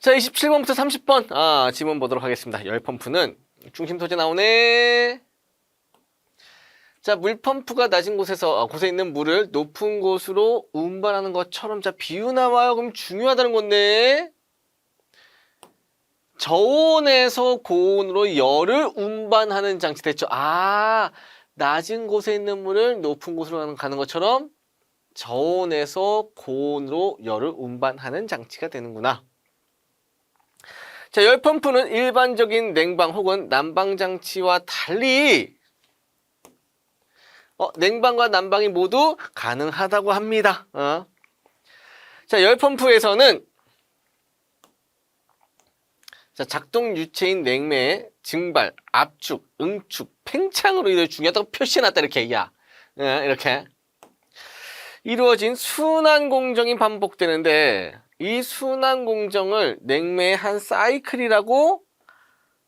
자, 27번부터 30번. 지문 보도록 하겠습니다. 열 펌프는 중심 소재 나오네. 자, 물 펌프가 낮은 곳에 있는 물을 높은 곳으로 운반하는 것처럼. 자, 비유 나와요. 그럼 중요하다는 건데. 저온에서 고온으로 열을 운반하는 장치 됐죠. 낮은 곳에 있는 물을 높은 곳으로 가는 것처럼 저온에서 고온으로 열을 운반하는 장치가 되는구나. 자, 열펌프는 일반적인 냉방 혹은 난방 장치와 달리 냉방과 난방이 모두 가능하다고 합니다. 자, 열펌프에서는 자, 작동 유체인 냉매의 증발, 압축, 응축, 팽창으로 이루어 중요하다고 표시해놨다. 이렇게 이렇게 이루어진 순환 공정이 반복되는데 이 순환 공정을 냉매의 한 사이클이라고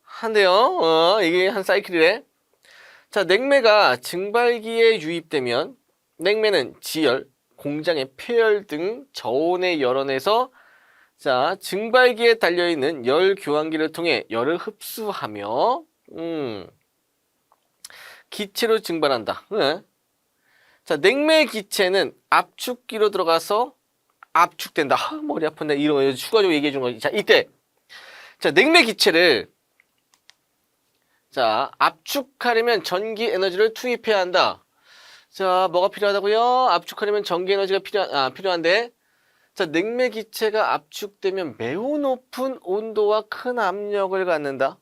한대요. 이게 한 사이클이래. 자, 냉매가 증발기에 유입되면 냉매는 지열, 공장의 폐열 등 저온의 열원에서 자, 증발기에 달려있는 열 교환기를 통해 열을 흡수하며 기체로 증발한다. 자, 냉매 기체는 압축기로 들어가서 압축된다. 머리 아픈데 이런 거 추가적으로 얘기해 준 거. 자, 이때 자, 냉매 기체를 자, 압축하려면 전기 에너지를 투입해야 한다. 자, 뭐가 필요하다고요? 압축하려면 전기 에너지가 필요한데 자, 냉매 기체가 압축되면 매우 높은 온도와 큰 압력을 갖는다.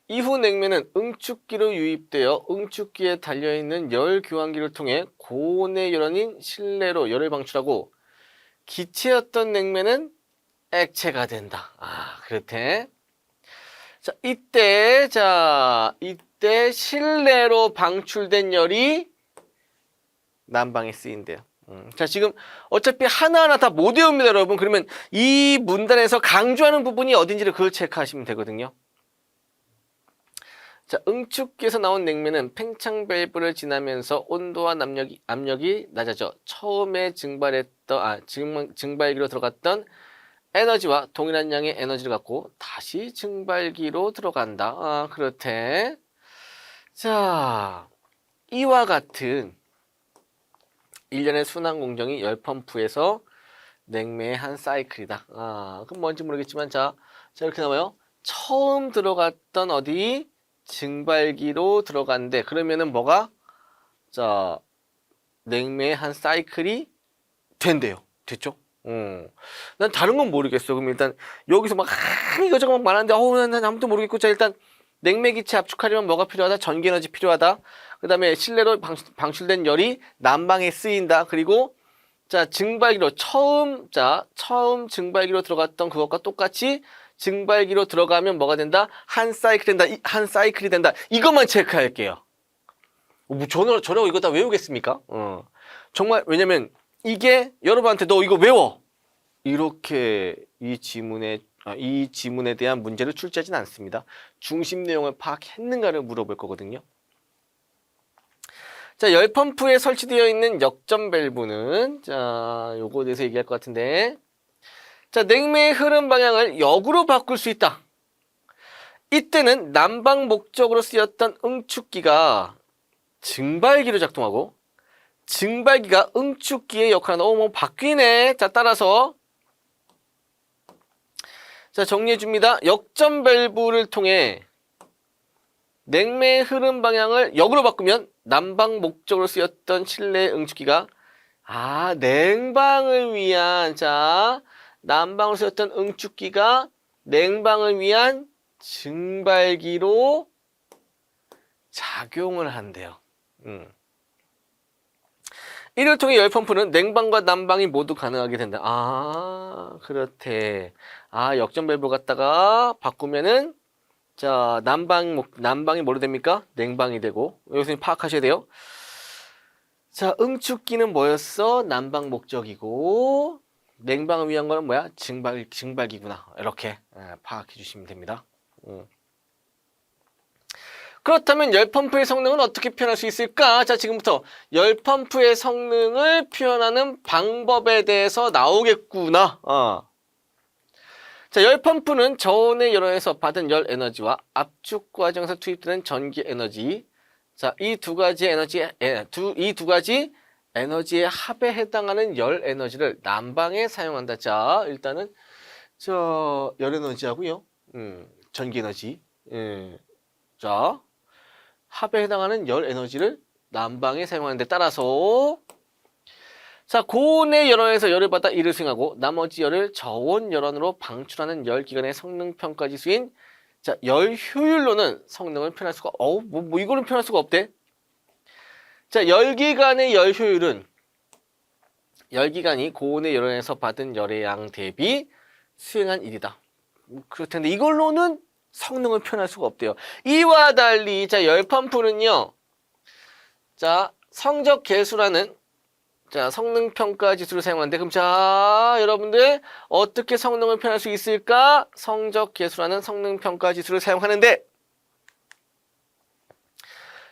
이후 냉매는 응축기로 유입되어 응축기에 달려있는 열 교환기를 통해 고온의 열원인 실내로 열을 방출하고 기체였던 냉매는 액체가 된다. 그렇대. 자, 이때 실내로 방출된 열이 난방에 쓰인대요. 자, 지금 어차피 하나하나 다 못 외웁니다, 여러분. 그러면 이 문단에서 강조하는 부분이 어딘지를 그걸 체크하시면 되거든요. 자, 응축기에서 나온 냉매는 팽창 밸브를 지나면서 온도와 압력이 낮아져 처음에 증발기로 들어갔던 에너지와 동일한 양의 에너지를 갖고 다시 증발기로 들어간다. 그렇대. 자, 이와 같은 일련의 순환 공정이 열펌프에서 냉매의 한 사이클이다. 그럼 뭔지 모르겠지만 자 이렇게 나와요. 처음 들어갔던 증발기로 들어간대. 그러면은 뭐가 자 냉매의 한 사이클이 된대요. 됐죠? 난 다른 건 모르겠어. 그럼 일단 여기서 막 이거저거 막 말하는데 난 아무것도 모르겠고. 자, 일단 냉매 기체 압축하려면 뭐가 필요하다? 전기 에너지 필요하다. 그 다음에 실내로 방출된 열이 난방에 쓰인다. 그리고 자, 증발기로 처음 증발기로 들어갔던 그것과 똑같이 증발기로 들어가면 뭐가 된다? 한 사이클이 된다. 이것만 체크할게요. 저라고 이거 다 외우겠습니까? 정말 왜냐면 이게 여러분한테 너 이거 외워 이렇게 이 지문에 대한 문제를 출제하진 않습니다. 중심 내용을 파악했는가를 물어볼 거거든요. 자, 열펌프에 설치되어 있는 역전 밸브는 자, 요거에 대해서 얘기할 것 같은데 자, 냉매의 흐름 방향을 역으로 바꿀 수 있다. 이때는 난방 목적으로 쓰였던 응축기가 증발기로 작동하고 증발기가 응축기의 역할을 뭐 바뀌네. 자, 따라서 자, 정리해 줍니다. 역전 밸브를 통해 냉매의 흐름 방향을 역으로 바꾸면 난방 목적으로 쓰였던 실내 응축기가 냉방을 위한 난방으로 쓰였던 응축기가 냉방을 위한 증발기로 작용을 한대요. 이를 통해 열펌프는 냉방과 난방이 모두 가능하게 된다. 그렇대. 역전 밸브 갖다가 바꾸면은 자, 난방이 뭐로 됩니까? 냉방이 되고. 여기서 파악하셔야 돼요. 자, 응축기는 뭐였어? 난방 목적이고 냉방을 위한 거는 뭐야? 증발기구나. 이렇게 파악해 주시면 됩니다. 그렇다면 열펌프의 성능은 어떻게 표현할 수 있을까? 자, 지금부터 열펌프의 성능을 표현하는 방법에 대해서 나오겠구나. 자, 열 펌프는 저온의 열원에서 받은 열 에너지와 압축 과정에서 투입되는 전기 에너지. 자, 이 두 가지 에너지의 합에 해당하는 열 에너지를 난방에 사용한다. 자, 일단은 열 에너지하고요. 전기 에너지. 자, 합에 해당하는 열 에너지를 난방에 사용하는 데 따라서 자, 고온의 열원에서 열을 받아 이를 수행하고 나머지 열을 저온 열원으로 방출하는 열 기관의 성능 평가 지수인 자, 열 효율로는 성능을 표현할 수가 이거는 표현할 수가 없대. 자, 열기관의 열 효율은 열기관이 고온의 열원에서 받은 열의 양 대비 수행한 일이다. 그럴 텐데 이걸로는 성능을 표현할 수가 없대요. 이와 달리 자, 열 펌프는요. 자, 성적 계수라는 자, 성능 평가 지수를 사용하는데 그럼 자, 여러분들 어떻게 성능을 표현할 수 있을까? 성적 계수라는 성능 평가 지수를 사용하는데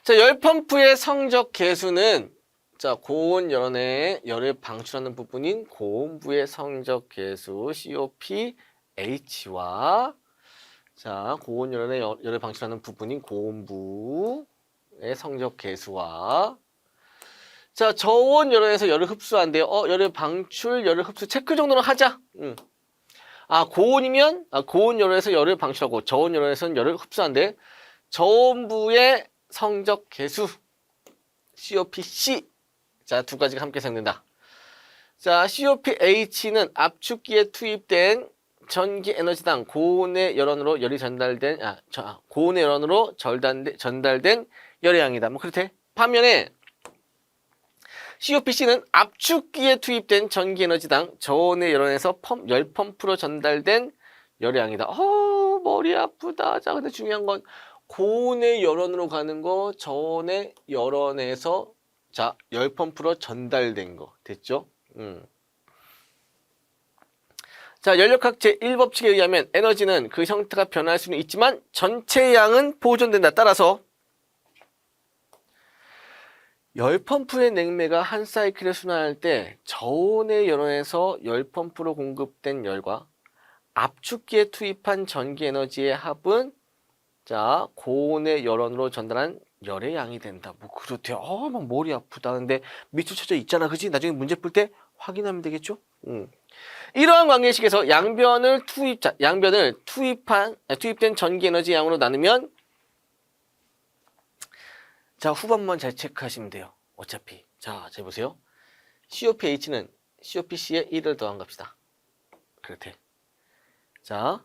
자, 열 펌프의 성적 계수는 자, 고온 열원에 열을 방출하는 부분인 고온부의 성적 계수 COPH와 자, 고온 열원에 열을 방출하는 부분인 고온부의 성적 계수와 자, 저온 열원에서 열을 흡수한대요. 열을 방출, 열을 흡수 체크 정도는 하자. 고온이면 고온 열원에서 열을 방출하고 저온 열원에서는 열을 흡수한대. 저온부의 성적 계수 COPC 자, 두 가지가 함께 사용된다. 자, COPH는 압축기에 투입된 전기 에너지당 고온의 열원으로 열이 전달된 고온의 열원으로 전달된 열의 양이다. 뭐 그렇대. 반면에 COPC는 압축기에 투입된 전기 에너지당 저온의 열원에서 열 펌프로 전달된 열의 양이다. 머리 아프다. 자, 근데 중요한 건 고온의 열원으로 가는 거, 저온의 열원에서 자, 열 펌프로 전달된 거. 됐죠? 자, 연력학 제1법칙에 의하면 에너지는 그 형태가 변할 수는 있지만 전체 양은 보존된다. 따라서 열 펌프의 냉매가 한 사이클에 순환할 때 저온의 열원에서 열 펌프로 공급된 열과 압축기에 투입한 전기 에너지의 합은 자, 고온의 열원으로 전달한 열의 양이 된다. 뭐 그렇대요. 막 머리 아프다. 근데 밑줄 쳐져 있잖아. 그지? 나중에 문제 풀 때 확인하면 되겠죠? 이러한 관계식에서 양변을 투입된 전기 에너지 양으로 나누면 자, 후반만 잘 체크하시면 돼요. 어차피. 자, 보세요. COPH는 COPC에 1을 더한 값이다. 그렇대. 자,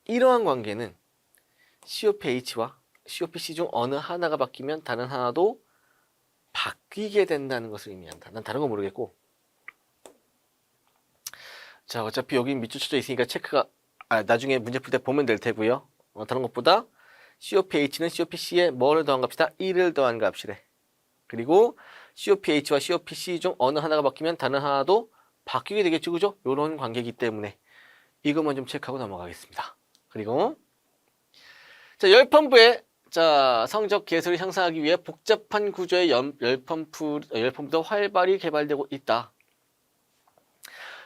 이러한 관계는 COPH와 COPC 중 어느 하나가 바뀌면 다른 하나도 바뀌게 된다는 것을 의미한다. 난 다른 건 모르겠고. 자, 어차피 여기 밑줄 쳐져 있으니까 체크가 나중에 문제 풀 때 보면 될 테고요. 다른 것보다 COPH는 COPC에 뭐를 더한 값이다? 1을 더한 값이래. 그리고 COPH와 COPC 중 어느 하나가 바뀌면 다른 하나도 바뀌게 되겠죠. 그죠? 요런 관계이기 때문에 이것만 좀 체크하고 넘어가겠습니다. 그리고 자, 열 펌프의 자, 성적 계수를 향상하기 위해 복잡한 구조의 열 펌프도 활발히 개발되고 있다.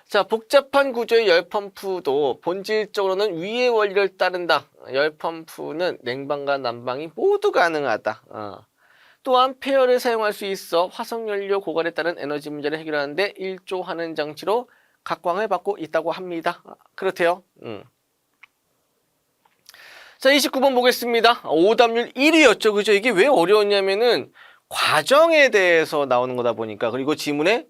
자, 복잡한 구조의 열 펌프도 본질적으로는 위의 원리를 따른다. 열 펌프는 냉방과 난방이 모두 가능하다. 또한 폐열을 사용할 수 있어 화석연료 고갈에 따른 에너지 문제를 해결하는데 일조하는 장치로 각광을 받고 있다고 합니다. 그렇대요. 자, 29번 보겠습니다. 오답률 1위였죠. 그죠? 이게 왜 어려웠냐면은 과정에 대해서 나오는 거다 보니까 그리고 지문에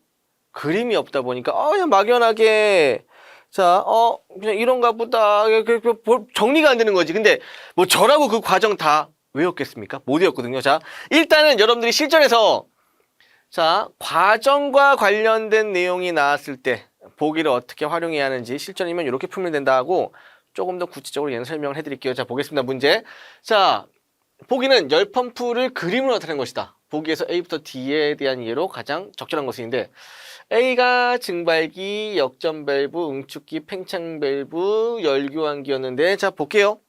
그림이 없다 보니까 그냥 막연하게 자, 그냥 이런가 보다. 정리가 안 되는 거지. 근데 뭐 저라고 그 과정 다 외웠겠습니까? 못 외웠거든요. 자, 일단은 여러분들이 실전에서 자, 과정과 관련된 내용이 나왔을 때 보기를 어떻게 활용해야 하는지 실전이면 이렇게 풀면 된다 하고 조금 더 구체적으로 얘는 설명을 해드릴게요. 자, 보겠습니다. 문제. 자, 보기는 열 펌프를 그림으로 나타낸 것이다. 보기에서 A부터 D에 대한 이해로 가장 적절한 것인데 A가 증발기, 역전 밸브, 응축기, 팽창 밸브, 열교환기였는데 자, 볼게요.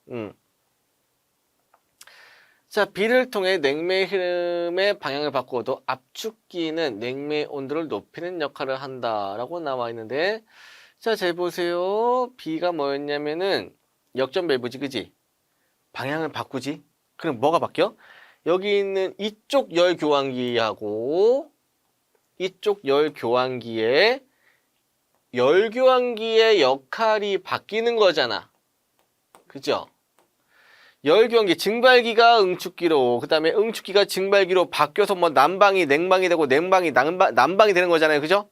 자, B를 통해 냉매 흐름의 방향을 바꾸어도 압축기는 냉매 온도를 높이는 역할을 한다라고 나와 있는데 자, 잘 보세요. B가 뭐였냐면은 역전 밸브지, 그지? 방향을 바꾸지? 그럼 뭐가 바뀌어? 여기 있는 이쪽 열 교환기하고 이쪽 열 교환기의 역할이 바뀌는 거잖아. 그죠? 열 교환기, 증발기가 응축기로, 그 다음에 응축기가 증발기로 바뀌어서 뭐 난방이 냉방이 되고 냉방이 난방이 되는 거잖아요. 그죠?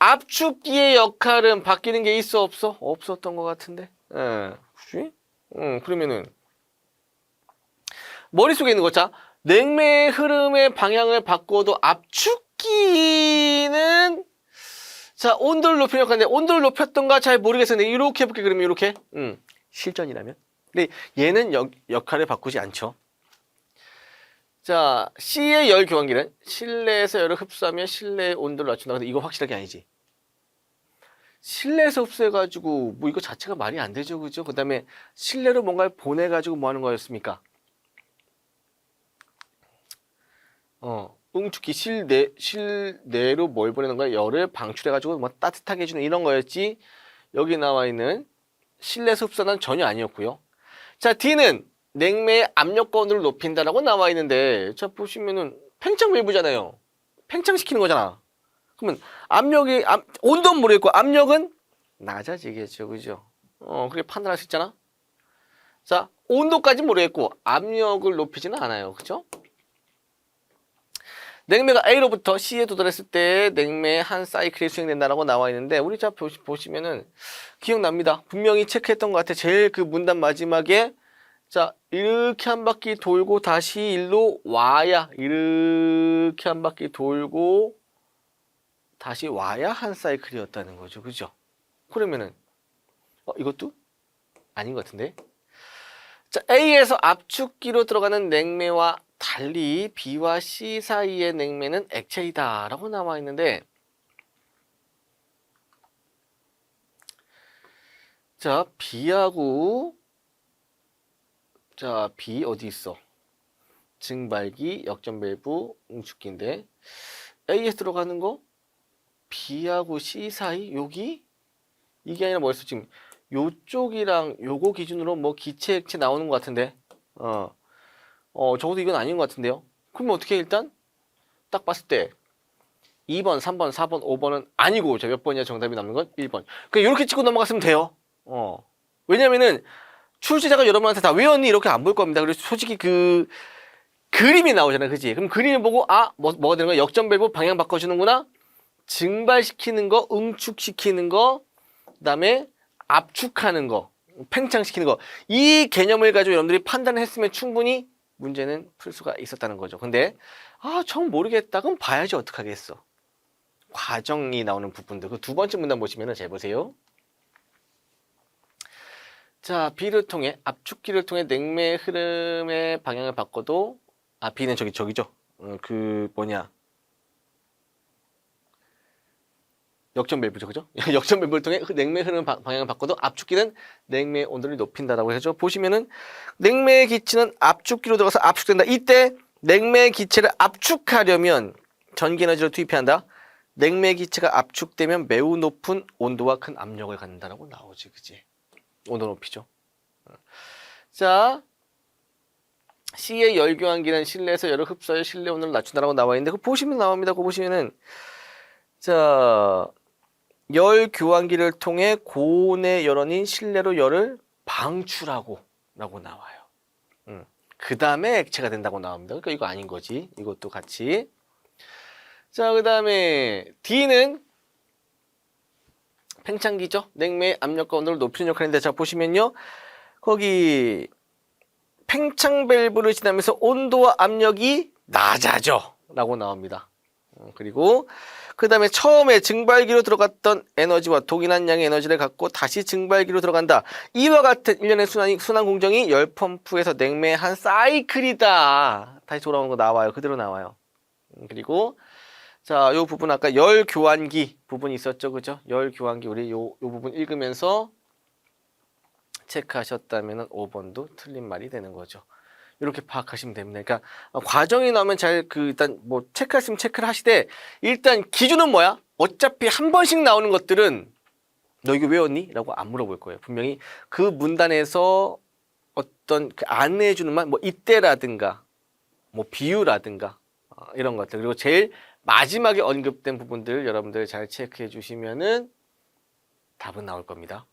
압축기의 역할은 바뀌는 게 있어 없어? 없었던 것 같은데. 예, 그치? 그러면은 머릿속에 있는 거 자, 냉매의 흐름의 방향을 바꿔도 압축기는 자, 온도를 높이는 역할인데 온도를 높였던가 잘 모르겠었는데 이렇게 해볼게. 그러면 이렇게 실전이라면. 근데 얘는 역할을 바꾸지 않죠. 자, C의 열 교환기는 실내에서 열을 흡수하면 실내의 온도를 낮춘다. 근데 이거 확실하게 아니지. 실내에서 흡수해가지고 뭐 이거 자체가 말이 안 되죠, 그죠? 그 다음에 실내로 뭔가를 보내가지고 뭐 하는 거였습니까? 응축기 실내로 뭘 보내는 거야? 열을 방출해가지고 뭐 따뜻하게 해주는 이런 거였지. 여기 나와 있는 실내에서 흡수는 전혀 아니었고요. 자, D는 냉매의 압력과 온도를 높인다라고 나와 있는데, 자 보시면은 팽창 밸브잖아요. 팽창시키는 거잖아. 그러면 온도는 모르겠고 압력은 낮아지겠죠, 그죠? 그렇게 판단할 수 있잖아. 자, 온도까지는 모르겠고 압력을 높이지는 않아요, 그죠? 냉매가 A로부터 C에 도달했을 때 냉매의 한 사이클이 수행된다라고 나와 있는데, 우리 자 보시면은 기억납니다. 분명히 체크했던 것 같아. 제일 그 문단 마지막에 자, 이렇게 한 바퀴 돌고 다시 일로 와야, 이렇게 한 바퀴 돌고 다시 와야 한 사이클이었다는 거죠. 그죠? 그러면은 이것도 아닌 것 같은데. 자, A에서 압축기로 들어가는 냉매와 달리 B와 C 사이의 냉매는 액체이다 라고 나와 있는데, 자, B하고 자, B 어디 있어? 증발기, 역전밸브, 응축기인데 A에서 들어가는 거 B하고 C 사이 여기 이게 아니라 뭐였어? 지금 요쪽이랑 요거 기준으로 뭐 기체 액체 나오는 것 같은데 적어도 이건 아닌 것 같은데요. 그러면 어떻게 일단 딱 봤을 때 2번, 3번, 4번, 5번은 아니고 자, 몇 번이야 정답이 남는 건? 1번. 그냥 이렇게 찍고 넘어갔으면 돼요. 왜냐면은 출제자가 여러분한테 다 외웠니? 이렇게 안 볼 겁니다. 그래서 솔직히 그 그림이 나오잖아요. 그지? 그럼 그림을 보고 뭐가 되는 거야? 역전밸브 방향 바꿔주는구나. 증발시키는 거, 응축시키는 거, 그다음에 압축하는 거, 팽창시키는 거. 이 개념을 가지고 여러분들이 판단을 했으면 충분히 문제는 풀 수가 있었다는 거죠. 근데 정 모르겠다. 그럼 봐야지 어떡하겠어. 과정이 나오는 부분들. 그 두 번째 문단 보시면은 잘 보세요. 자, B를 통해 압축기를 통해 냉매 흐름의 방향을 바꿔도 B는 저기죠. 그 뭐냐? 역전밸브죠, 그죠? 역전밸브를 통해 냉매 흐르는 방향을 바꿔도 압축기는 냉매의 온도를 높인다라고 해서 보시면은 냉매의 기체는 압축기로 들어가서 압축된다. 이때 냉매의 기체를 압축하려면 전기 에너지를 투입해야 한다. 냉매 기체가 압축되면 매우 높은 온도와 큰 압력을 갖는다라고 나오지, 그지? 온도 높이죠. 자, C의 열교환기는 실내에서 열을 흡수하여 실내 온도를 낮춘다라고 나와 있는데, 그거 보시면 나옵니다. 그거 보시면은 자, 열 교환기를 통해 고온의 열원인 실내로 열을 방출하고 라고 나와요. 그 다음에 액체가 된다고 나옵니다. 그러니까 이거 아닌 거지. 이것도 같이. 자, 그 다음에 D는 팽창기죠. 냉매의 압력과 온도를 높이는 역할인데, 자 보시면요. 거기 팽창 밸브를 지나면서 온도와 압력이 낮아져 라고 나옵니다. 그리고 그 다음에 처음에 증발기로 들어갔던 에너지와 동일한 양의 에너지를 갖고 다시 증발기로 들어간다. 이와 같은 일련의 순환 공정이 열 펌프에서 냉매의 한 사이클이다. 다시 돌아오는 거 나와요. 그대로 나와요. 그리고 자, 요 부분 아까 열 교환기 부분이 있었죠, 그죠? 열 교환기 우리 요 부분 읽으면서 체크하셨다면 5번도 틀린 말이 되는 거죠. 이렇게 파악하시면 됩니다. 그러니까 과정이 나오면 잘 일단 뭐 체크하시면 체크를 하시되 일단 기준은 뭐야? 어차피 한 번씩 나오는 것들은 너 이거 외웠니? 라고 안 물어볼 거예요. 분명히 그 문단에서 어떤 그 안내해주는 말, 뭐 이때라든가 뭐 비유라든가 이런 것들, 그리고 제일 마지막에 언급된 부분들 여러분들 잘 체크해 주시면은 답은 나올 겁니다.